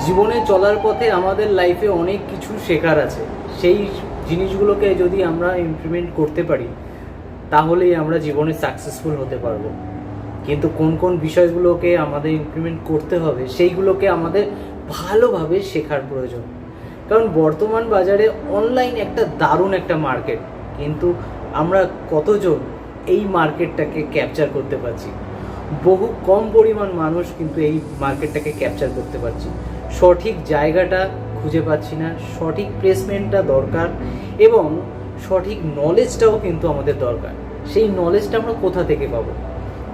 জীবনে চলার পথে আমাদের লাইফে অনেক কিছু শেখার আছে। সেই জিনিসগুলোকে যদি আমরা ইমপ্লিমেন্ট করতে পারি তাহলেই আমরা জীবনে সাকসেসফুল হতে পারবো। কিন্তু কোন কোন বিষয়গুলোকে আমাদের ইমপ্লিমেন্ট করতে হবে সেইগুলোকে আমাদের ভালোভাবে শেখার প্রয়োজন। কারণ বর্তমান বাজারে অনলাইন একটা দারুণ একটা মার্কেট, কিন্তু আমরা কতজন এই মার্কেটটাকে ক্যাপচার করতে পারছি? বহু কম পরিমাণ মানুষ কিন্তু এই মার্কেটটাকে ক্যাপচার করতে পারছি। সঠিক জায়গাটা খুঁজে পাচ্ছি না, সঠিক প্লেসমেন্টটা দরকার এবং সঠিক নলেজটাও কিন্তু আমাদের দরকার। সেই নলেজটা আমরা কোথা থেকে পাবো?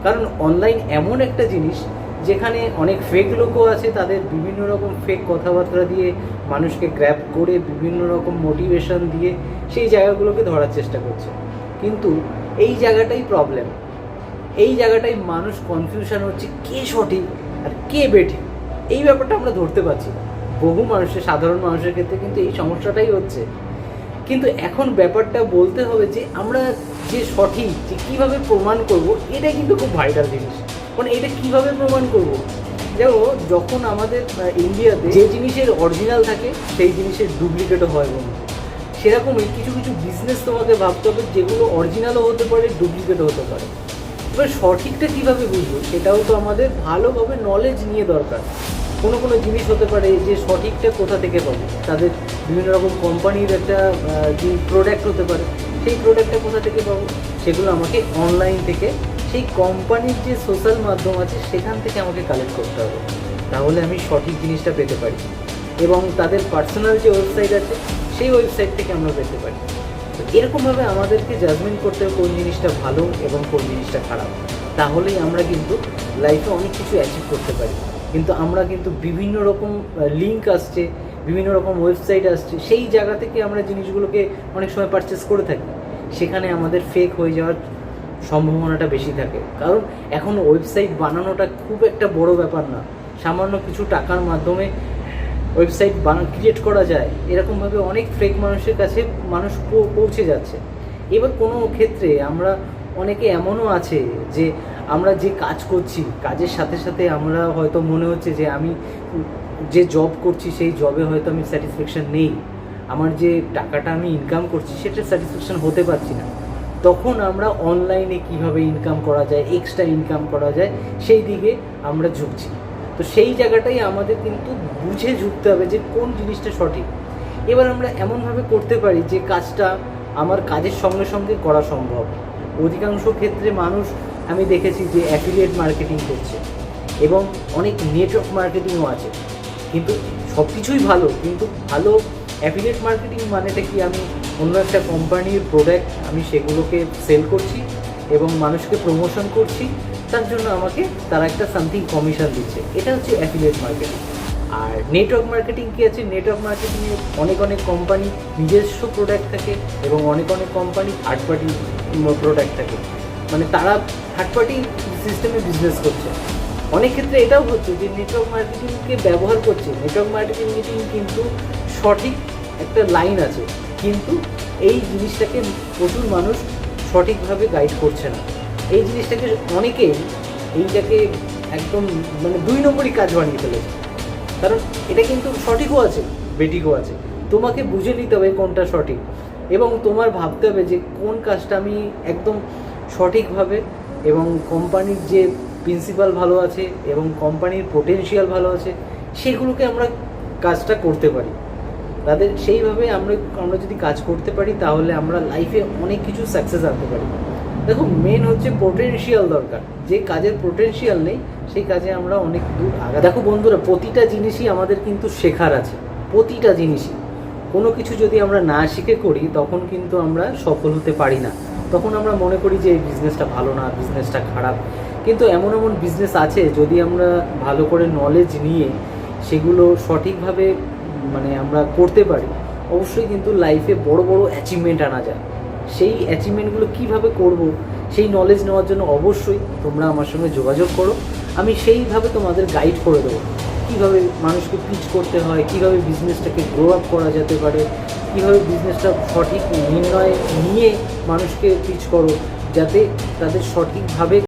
কারণ অনলাইন এমন একটা জিনিস যেখানে অনেক ফেক লোকও আছে, তাদের বিভিন্ন রকম ফেক কথাবার্তা দিয়ে মানুষকে গ্র্যাব করে বিভিন্ন রকম মোটিভেশন দিয়ে সেই জায়গাগুলোকে ধরার চেষ্টা করছে। কিন্তু এই জায়গাটাই প্রবলেম, এই জায়গাটাই মানুষ কনফিউশন হচ্ছে কে সঠিক আর কে বেঠিক, এই ব্যাপারটা আমরা ধরতে পারছি না। বহু মানুষের, সাধারণ মানুষের ক্ষেত্রে কিন্তু এই সমস্যাটাই হচ্ছে। কিন্তু এখন ব্যাপারটা বলতে হবে যে আমরা যে সঠিক যে কীভাবে প্রমাণ করব, এটা কিন্তু খুব ভাইটাল জিনিস। মানে এটা কিভাবে প্রমাণ করব? যেমন যখন আমাদের ইন্ডিয়াতে যে জিনিসের অরিজিনাল থাকে সেই জিনিসের ডুপ্লিকেটও হয় বন্ধু, সেরকমই কিছু কিছু বিজনেস তোমাকে ভাবতে হবে যেগুলো অরিজিনালও হতে পারে, ডুপ্লিকেটও হতে পারে। এবার সঠিকটা কীভাবে বুঝবো সেটাও তো আমাদের ভালোভাবে নলেজ নিয়ে দরকার। কোনো কোনো জিনিস হতে পারে যে সঠিকটা কোথা থেকে পাবো, তাদের বিভিন্ন রকম কোম্পানির একটা যে প্রোডাক্ট হতে পারে, সেই প্রোডাক্টটা কোথা থেকে পাবো? সেগুলো আমাকে অনলাইন থেকে, সেই কোম্পানির যে সোশ্যাল মাধ্যম আছে সেখান থেকে আমাকে কালেক্ট করতে হবে, তাহলে আমি সঠিক জিনিসটা পেতে পারি। এবং তাদের পার্সোনাল যে ওয়েবসাইট আছে সেই ওয়েবসাইট থেকে আমরা পেতে পারি। তো এরকমভাবে আমাদেরকে জাজমেন্ট করতে হবে কোন জিনিসটা ভালো এবং কোন জিনিসটা খারাপ, তাহলেই আমরা কিন্তু লাইফে অনেক কিছু অ্যাচিভ করতে পারি। কিন্তু আমরা কিন্তু বিভিন্ন রকম লিঙ্ক আসছে, বিভিন্ন রকম ওয়েবসাইট আসছে, সেই জায়গা থেকে আমরা জিনিসগুলোকে অনেক সময় পারচেস করে থাকি, সেখানে আমাদের ফেক হয়ে যাওয়ার সম্ভাবনাটা বেশি থাকে। কারণ এখন ওয়েবসাইট বানানোটা খুব একটা বড় ব্যাপার না, সামান্য কিছু টাকার মাধ্যমে ওয়েবসাইট ক্রিয়েট করা যায়। এরকমভাবে অনেক ফেক মানুষের কাছে মানুষ পৌঁছে যাচ্ছে। এবার কোনো ক্ষেত্রে আমরা অনেকে এমনও আছে যে আমরা যে কাজ করছি, কাজের সাথে সাথে আমরা হয়তো মনে হচ্ছে যে আমি যে জব করছি সেই জবে হয়তো আমি স্যাটিসফ্যাকশান নেই, আমার যে টাকাটা আমি ইনকাম করছি সেটা স্যাটিসফ্যাকশান হতে পারছি না। তখন আমরা অনলাইনে কিভাবে ইনকাম করা যায়, এক্সট্রা ইনকাম করা যায়, সেই দিকে আমরা ঝুঁকছি। তো সেই জায়গাটাই আমাদের কিন্তু বুঝে ঝুঁকতে হবে যে কোন জিনিসটা সঠিক। এবার আমরা এমনভাবে করতে পারি যে কাজটা আমার কাজের সঙ্গে সঙ্গে করা সম্ভব। অধিকাংশ ক্ষেত্রে মানুষ আমি দেখেছি যে অ্যাফিলিয়েট মার্কেটিং করছে এবং অনেক নেটওয়ার্ক মার্কেটিংও আছে। কিন্তু সব কিছুই ভালো, কিন্তু ভালো অ্যাফিলিয়েট মার্কেটিং মানেটা কি? আমি অন্য একটা কোম্পানির প্রোডাক্ট আমি সেগুলোকে সেল করছি এবং মানুষকে প্রমোশন করছি, তার জন্য আমাকে তারা একটা সামথিং কমিশন দিচ্ছে, এটা হচ্ছে অ্যাফিলিয়েট মার্কেটিং। আর নেটওয়ার্ক মার্কেটিং কী আছে? নেটওয়ার্ক মার্কেটিংয়ে অনেক অনেক কোম্পানি নিজস্ব প্রোডাক্ট থাকে এবং অনেক অনেক কোম্পানি থার্ড পার্টি প্রোডাক্ট থাকে, মানে তারা থার্ড পার্টি সিস্টেমে বিজনেস করছে। অনেক ক্ষেত্রে এটাও হচ্ছে যে নেটওয়ার্ক মার্কেটিংকে ব্যবহার করছে। নেটওয়ার্ক মার্কেটিং কিন্তু সঠিক একটা লাইন আছে, কিন্তু এই জিনিসটাকে প্রচুর মানুষ সঠিকভাবে গাইড করছে না। এই জিনিসটাকে অনেকে এইটাকে একদম মানে 2 নম্বরই কাজ বানিয়ে ফেলেছে। কারণ এটা কিন্তু সঠিকও আছে, বেঠিকও আছে। তোমাকে বুঝে নিতে হবে কোনটা সঠিক এবং তোমার ভাবতে হবে যে কোন কাজটা আমি একদম সঠিকভাবে, এবং কোম্পানির যে প্রিন্সিপাল ভালো আছে এবং কোম্পানির পোটেনশিয়াল ভালো আছে, সেগুলোকে আমরা কাজটা করতে পারি। তাদের সেইভাবে আমরা যদি কাজ করতে পারি তাহলে আমরা লাইফে অনেক কিছু সাকসেস আনতে পারি। দেখো, মেন হচ্ছে পোটেনশিয়াল দরকার। যে কাজের পোটেনশিয়াল নেই সেই কাজে আমরা অনেক দূর আগা। দেখো বন্ধুরা, প্রতিটা জিনিসই আমাদের কিন্তু শেখার আছে, প্রতিটা জিনিসই। কোনো কিছু যদি আমরা না শিখে করি তখন কিন্তু আমরা সফল হতে পারি না। তখন আমরা মনে করি যে এই বিজনেসটা ভালো না, বিজনেসটা খারাপ। কিন্তু এমন এমন বিজনেস আছে যদি আমরা ভালো করে নলেজ নিয়ে সেগুলো সঠিকভাবে মানে আমরা করতে পারি, অবশ্যই কিন্তু লাইফে বড় বড় অ্যাচিভমেন্ট আনা যায়। সেই অ্যাচিভমেন্টগুলো কীভাবে করব সেই নলেজ নেওয়ার জন্য অবশ্যই তোমরা আমার সঙ্গে যোগাযোগ করো। আমি সেইভাবে তোমাদের গাইড করে দেবো কীভাবে মানুষকে পিচ করতে হয়, কীভাবে বিজনেসটাকে গ্রো আপ করা যেতে পারে, কীভাবে বিজনেসটা সঠিক নির্ণয় নিয়ে মানুষকে পিচ করো যাতে তাদের সঠিকভাবে